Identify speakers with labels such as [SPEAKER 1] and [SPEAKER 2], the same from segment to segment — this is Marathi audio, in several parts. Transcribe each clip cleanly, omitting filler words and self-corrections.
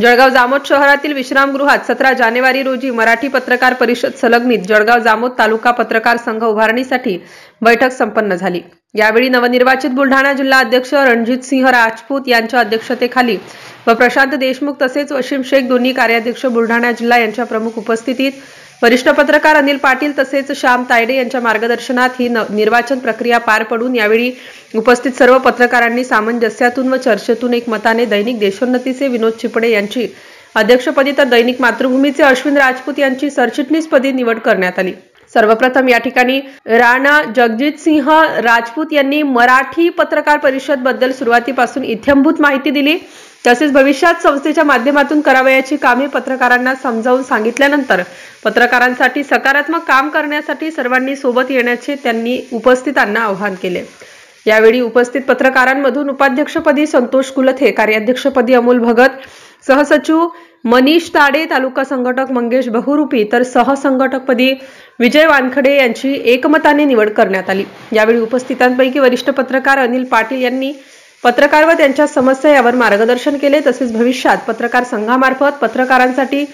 [SPEAKER 1] जळगाव जामोद शहरातील विश्रामगृहात 17 जानेवारी रोजी मराठी पत्रकार परिषद संलग्नित जळगाव जामोद तालुका पत्रकार संघ उभारणीसाठी बैठक संपन्न झाली। यावेळी नवनिर्वाचित बुलढाणा जिल्हा अध्यक्ष रणजित सिंह राजपूत यांच्या अध्यक्षतेखाली व प्रशांत देशमुख तसेच वसीम शेख दोन्ही कार्याध्यक्ष बुलढाणा जिल्हा यांच्या प्रमुख उपस्थितीत वरिष्ठ पत्रकार अनिल पाटील तसेच श्याम तायडे यांच्या मार्गदर्शनात ही निर्वाचन प्रक्रिया पार पडून यावेळी उपस्थित सर्व पत्रकारांनी सामंजस्यातून व चर्चेतून एकमताने दैनिक देशोन्नतीचे विनोद चिपळे यांची अध्यक्षपदी तर दैनिक मातृभूमीचे अश्विन राजपूत यांची सरचिटणीसपदी निवड करण्यात आली। सर्वप्रथम या ठिकाणी राणा जगजित सिंह राजपूत यांनी मराठी पत्रकार परिषद बद्दल सुरुवातीपासून इत्थंभूत माहिती दिली। तसेच भविष्यात संस्थेच्या माध्यमातून करावयाची कामे पत्रकारांना समजावून सांगितल्यानंतर पत्रकारांसाठी सकारात्मक काम करण्यासाठी सर्वांनी सोबत येण्याचे त्यांनी उपस्थितांना आवाहन केले। यावेळी उपस्थित पत्रकारांमधून उपाध्यक्षपदी संतोष कुलथे, कार्याध्यक्षपदी अमोल भगत, सहसचिव मनीष ताडे, तालुका संघटक मंगेश बहुरूपी तर सहसंघटकपदी विजय वानखडे यांची एकमताने निवड करण्यात आली। यावेळी उपस्थितांपैकी वरिष्ठ पत्रकार अनिल पाटील यांनी पत्रकार व त्यांच्या समस्या यावर मार्गदर्शन केले। तसेच भविष्यात पत्रकार संघामार्फत पत्रकारांसाठी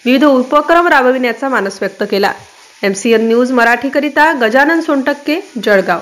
[SPEAKER 1] विविध उपक्रम राबविण्याचा मानस व्यक्त केला। MCN न्यूज मराठीकरिता गजानन सोनटक्के, जळगाव।